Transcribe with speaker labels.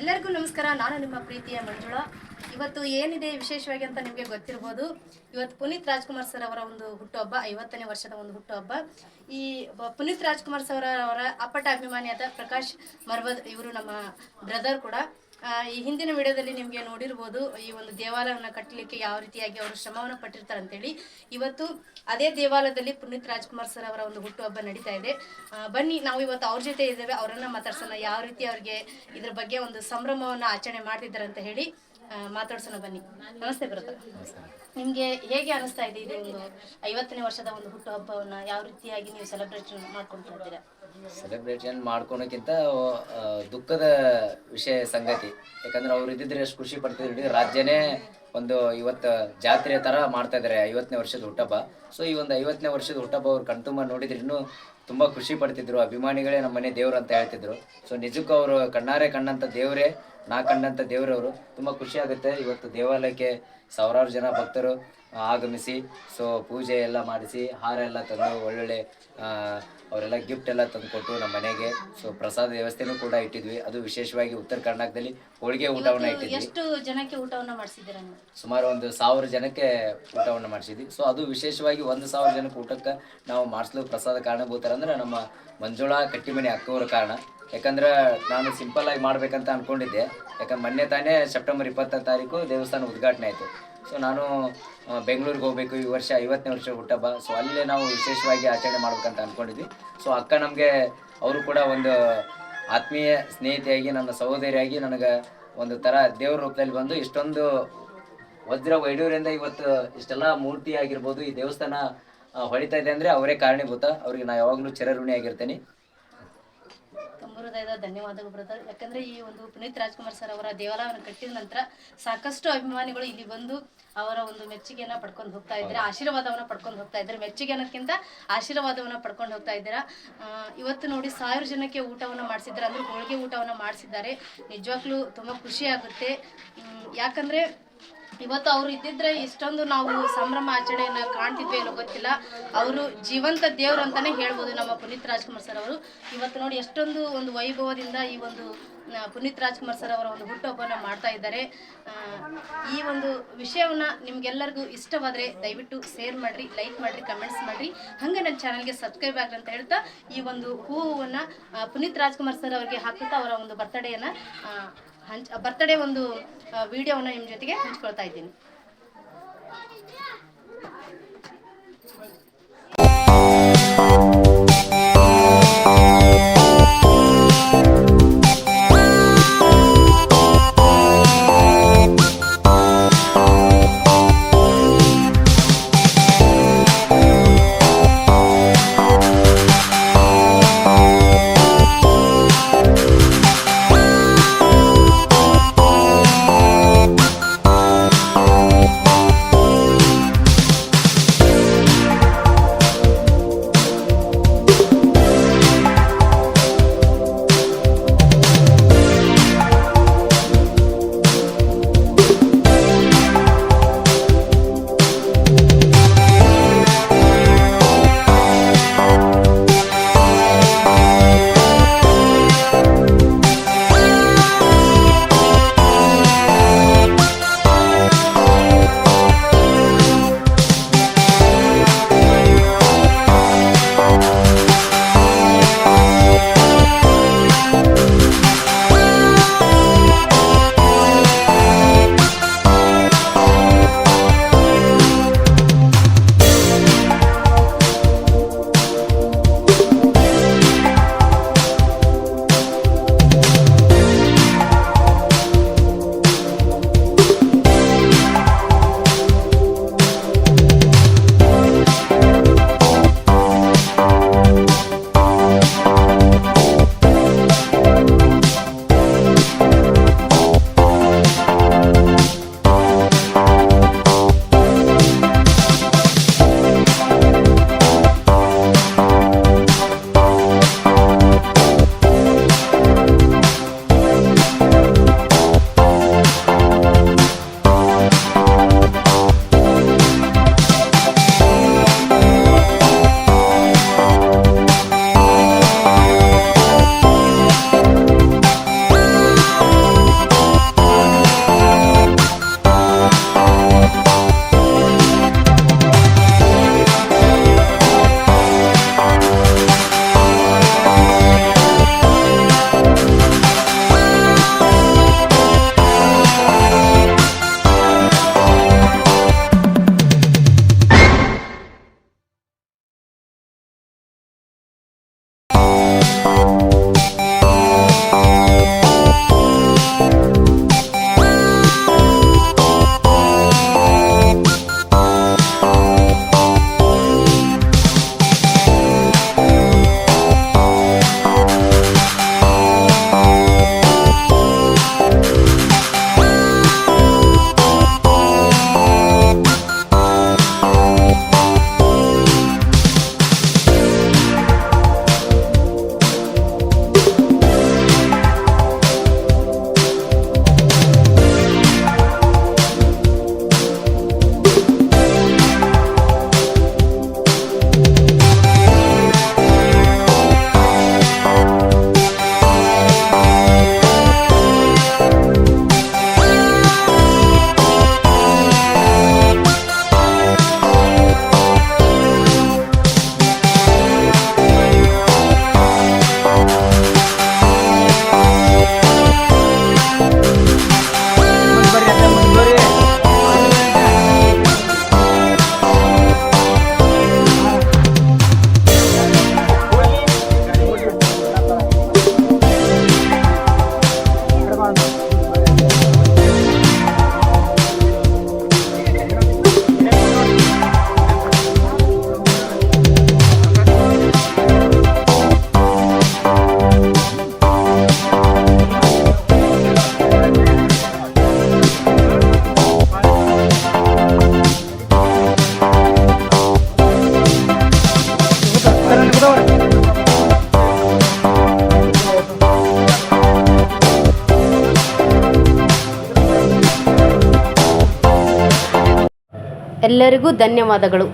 Speaker 1: ಎಲ್ಲರಿಗೂ ನಮಸ್ಕಾರ. ನಾನು ನಿಮ್ಮ ಪ್ರೀತಿಯ ಮಂಜುಳಾ. ಇವತ್ತು ಏನಿದೆ ವಿಶೇಷವಾಗಿ ಅಂತ ನಿಮಗೆ ಗೊತ್ತಿರಬಹುದು. ಇವತ್ತು ಪುನೀತ್ ರಾಜ್ಕುಮಾರ್ ಸರ್ ಅವರ ಒಂದು ಹುಟ್ಟುಹಬ್ಬ, 50ನೇ ವರ್ಷದ ಒಂದು ಹುಟ್ಟುಹಬ್ಬ. ಈ ಪುನೀತ್ ರಾಜ್ಕುಮಾರ್ ಸರ್ ಅವರ ಅಪ್ಪಟ ಅಭಿಮಾನಿಯಾದ ಪ್ರಕಾಶ್ ಮರ್ವದ್ ಇವರು ನಮ್ಮ ಬ್ರದರ್ ಕೂಡ. ಈ ಹಿಂದಿನ ವಿಡಿಯೋದಲ್ಲಿ ನಿಮಗೆ ನೋಡಿರ್ಬೋದು ಈ ಒಂದು ದೇವಾಲಯವನ್ನು ಕಟ್ಟಲಿಕ್ಕೆ ಯಾವ ರೀತಿಯಾಗಿ ಅವರು ಶ್ರಮವನ್ನು ಪಟ್ಟಿರ್ತಾರೆ ಅಂತೇಳಿ. ಇವತ್ತು ಅದೇ ದೇವಾಲಯದಲ್ಲಿ ಪುನೀತ್ ರಾಜ್ಕುಮಾರ್ ಸರ್ ಅವರ ಒಂದು ಹುಟ್ಟುಹಬ್ಬ ನಡೀತಾ ಇದೆ. ಬನ್ನಿ ನಾವು ಇವತ್ತು ಅವ್ರ ಜೊತೆ ಇದ್ದೇವೆ, ಅವರನ್ನ ಮಾತಾಡ್ಸೋಣ. ಯಾವ ರೀತಿ ಅವ್ರಿಗೆ ಇದ್ರ ಬಗ್ಗೆ ಒಂದು ಸಂಭ್ರಮವನ್ನು ಆಚರಣೆ ಮಾಡ್ತಿದ್ದಾರೆ ಅಂತ ಹೇಳಿ ಮಾತಾಡ್ಸೋಣ ಬನ್ನಿ. ನಮಸ್ತೆ ಬ್ರದರ್, ನಿಮಗೆ ಹೇಗೆ ಅನಿಸ್ತಾ ಇದೆ ಇದು ಒಂದು 50ನೇ ವರ್ಷದ ಒಂದು ಹುಟ್ಟುಹಬ್ಬವನ್ನು ಯಾವ ರೀತಿಯಾಗಿ ನೀವು ಸೆಲೆಬ್ರೇಷನ್ ಮಾಡ್ಕೊಳ್ತಾ ಇದ್ದೀರಾ?
Speaker 2: ಸೆಲೆಬ್ರೇಷನ್ ಮಾಡ್ಕೊಳಕ್ಕಿಂತ ದುಃಖದ ವಿಷಯ ಸಂಗತಿ. ಯಾಕಂದ್ರೆ ಅವ್ರು ಇದ್ದಿದ್ರೆ ಎಷ್ಟು ಖುಷಿ ಪಡ್ತಿದ್ರು. ಇಡೀ ರಾಜ್ಯನೇ ಒಂದು ಇವತ್ತು ಜಾತ್ರೆ ಥರ ಮಾಡ್ತಾ ಇದ್ದಾರೆ 50ನೇ ವರ್ಷದ ಹುಟ್ಟಹಬ್ಬ. ಸೊ ಈ ಒಂದು 50ನೇ ವರ್ಷದ ಹುಟ್ಟಹಬ್ಬ ಅವ್ರು ಕಣ್ತುಂಬ ನೋಡಿದ್ರೆ ಇನ್ನೂ ತುಂಬ ಖುಷಿ ಪಡ್ತಿದ್ರು. ಅಭಿಮಾನಿಗಳೇ ನಮ್ಮ ಮನೆ ದೇವ್ರು ಅಂತ ಹೇಳ್ತಿದ್ರು. ಸೊ ನಿಜಕ್ಕೂ ಅವರು ಕಣ್ಣಾರೆ ಕಂಡಂಥ ದೇವರೇ, ನಾ ಕಂಡಂಥ ದೇವರವರು. ತುಂಬ ಖುಷಿ ಆಗುತ್ತೆ. ಇವತ್ತು ದೇವಾಲಯಕ್ಕೆ ಸಾವಿರಾರು ಜನ ಭಕ್ತರು ಆಗಮಿಸಿ ಸೊ ಪೂಜೆ ಎಲ್ಲ ಮಾಡಿಸಿ ಹಾರ ಎಲ್ಲ ತಂದು ಒಳ್ಳೊಳ್ಳೆ ಅವರೆಲ್ಲ ಗಿಫ್ಟ್ ಎಲ್ಲ ತಂದು ಕೊಟ್ಟು ನಮ್ಮ ಮನೆಗೆ. ಸೊ ಪ್ರಸಾದ ವ್ಯವಸ್ಥೆನೂ ಕೂಡ ಇಟ್ಟಿದ್ವಿ. ಅದು ವಿಶೇಷವಾಗಿ ಉತ್ತರ ಕರ್ನಾಟಕದಲ್ಲಿ ಹೋಳಿಗೆ ಊಟವನ್ನು ಇಟ್ಟಿದ್ವಿ.
Speaker 1: ಎಷ್ಟು ಜನಕ್ಕೆ ಊಟವನ್ನು ಮಾಡಿಸಿದ್ದೀರಾ?
Speaker 2: ಸುಮಾರು ಒಂದು 1000 ಜನಕ್ಕೆ ಊಟವನ್ನು ಮಾಡಿಸಿದ್ವಿ. ಸೊ ಅದು ವಿಶೇಷವಾಗಿ 1000 ಜನಕ್ಕೆ ಊಟಕ್ಕೆ ನಾವು ಮಾಡಿಸ್ಲು ಪ್ರಸಾದ ಕಾರಣಭೂತರಂದ್ರೆ ನಮ್ಮ ಮಂಜುಳಾ ಕಟ್ಟಿಮನಿ ಅಕ್ಕವರ ಕಾರಣ. ಯಾಕಂದ್ರೆ ನಾನು ಸಿಂಪಲ್ ಆಗಿ ಮಾಡ್ಬೇಕಂತ ಅನ್ಕೊಂಡಿದ್ದೆ. ಯಾಕಂದ್ರೆ ಮೊನ್ನೆ ತಾನೇ ಸೆಪ್ಟೆಂಬರ್ 20ನೇ ತಾರೀಕು ದೇವಸ್ಥಾನ ಉದ್ಘಾಟನೆ ಆಯಿತು. ಸೊ ನಾನು ಬೆಂಗಳೂರಿಗೆ ಹೋಗಬೇಕು, ಈ ವರ್ಷ 50ನೇ ವರ್ಷ ಹುಟ್ಟಹಬ್ಬ. ಸೊ ಅಲ್ಲೇ ನಾವು ವಿಶೇಷವಾಗಿ ಆಚರಣೆ ಮಾಡ್ಬೇಕಂತ ಅಂದ್ಕೊಂಡಿದ್ವಿ. ಸೊ ಅಕ್ಕ ನಮಗೆ ಅವರು ಕೂಡ ಒಂದು ಆತ್ಮೀಯ ಸ್ನೇಹಿತೆಯಾಗಿ, ನನ್ನ ಸಹೋದರಿಯಾಗಿ ನನಗೆ ಒಂದು ಥರ ದೇವ್ರ ರೂಪದಲ್ಲಿ ಬಂದು ಇಷ್ಟೊಂದು ವಜ್ರ ವೈಡೂರ್ಯದಿಂದ ಇವತ್ತು ಇಷ್ಟೆಲ್ಲ ಮೂರ್ತಿ ಆಗಿರ್ಬೋದು, ಈ ದೇವಸ್ಥಾನ ಹೊಳಿತಾ ಇದೆ ಅಂದರೆ ಅವರೇ ಕಾರಣೀಭೂತ. ಅವ್ರಿಗೆ ನಾನು ಯಾವಾಗಲೂ ಚಿರಋಣಿ ಆಗಿರ್ತೀನಿ.
Speaker 1: ಹೃದಯದ ಧನ್ಯವಾದಗಳು ಬ್ರದರ್. ಯಾಕಂದ್ರೆ ಈ ಒಂದು ಪುನೀತ್ ರಾಜ್ಕುಮಾರ್ ಸರ್ ಅವರ ದೇವಾಲಯವನ್ನು ಕಟ್ಟಿದ ನಂತರ ಸಾಕಷ್ಟು ಅಭಿಮಾನಿಗಳು ಇಲ್ಲಿ ಬಂದು ಅವರ ಒಂದು ಮೆಚ್ಚುಗೆಯನ್ನ ಪಡ್ಕೊಂಡು ಹೋಗ್ತಾ ಇದ್ದಾರೆ, ಆಶೀರ್ವಾದವನ್ನ ಪಡ್ಕೊಂಡು ಹೋಗ್ತಾ ಇದ್ದಾರೆ. ಮೆಚ್ಚುಗೆ ಅನ್ನೋದಕ್ಕಿಂತ ಆಶೀರ್ವಾದವನ್ನ ಪಡ್ಕೊಂಡು ಹೋಗ್ತಾ ಇದ್ದೀರಾ. ಇವತ್ತು ನೋಡಿ 1000 ಜನಕ್ಕೆ ಊಟವನ್ನು ಮಾಡಿಸಿದ್ದಾರೆ, ಅಂದ್ರೆ ಹೋಳಿಗೆ ಊಟವನ್ನು ಮಾಡಿಸಿದ್ದಾರೆ. ನಿಜವಾಗ್ಲೂ ತುಂಬಾ ಖುಷಿ ಆಗುತ್ತೆ. ಯಾಕಂದ್ರೆ ಇವತ್ತು ಅವರು ಇದ್ದಿದ್ರೆ ಇಷ್ಟೊಂದು ನಾವು ಸಂಭ್ರಮ ಆಚರಣೆಯನ್ನು ಕಾಣ್ತಿದ್ವಿ ಏನೋ ಗೊತ್ತಿಲ್ಲ. ಅವರು ಜೀವಂತ ದೇವರು ಅಂತಾನೆ ಹೇಳ್ಬೋದು ನಮ್ಮ ಪುನೀತ್ ರಾಜ್ಕುಮಾರ್ ಸರ್ ಅವರು. ಇವತ್ತು ನೋಡಿ ಎಷ್ಟೊಂದು ಒಂದು ವೈಭವದಿಂದ ಈ ಒಂದು ಪುನೀತ್ ರಾಜ್ಕುಮಾರ್ ಸರ್ ಅವರ ಒಂದು ಹುಟ್ಟುಹಬ್ಬವನ್ನು ಮಾಡ್ತಾ ಇದ್ದಾರೆ. ಈ ಒಂದು ವಿಷಯವನ್ನು ನಿಮ್ಗೆಲ್ಲರಿಗೂ ಇಷ್ಟವಾದರೆ ದಯವಿಟ್ಟು ಶೇರ್ ಮಾಡಿರಿ, ಲೈಕ್ ಮಾಡಿರಿ, ಕಮೆಂಟ್ಸ್ ಮಾಡಿರಿ. ಹಾಗೆ ನನ್ನ ಚಾನಲ್ಗೆ ಸಬ್ಸ್ಕ್ರೈಬ್ ಆಗ್ರಿ ಅಂತ ಹೇಳ್ತಾ ಈ ಒಂದು ಹೂವನ್ನು ಪುನೀತ್ ರಾಜ್ಕುಮಾರ್ ಸರ್ ಅವರಿಗೆ ಹಾಕುತ್ತಾ ಅವರ ಒಂದು ಬರ್ತ್ಡೇ ಒಂದು ವಿಡಿಯೋವನ್ನು ನಿಮ್ಮ ಜೊತೆಗೆ ಹಂಚ್ಕೊಳ್ತಾ ಇದ್ದೀನಿ.
Speaker 3: ಎಲ್ಲರಿಗೂ ಧನ್ಯವಾದಗಳು.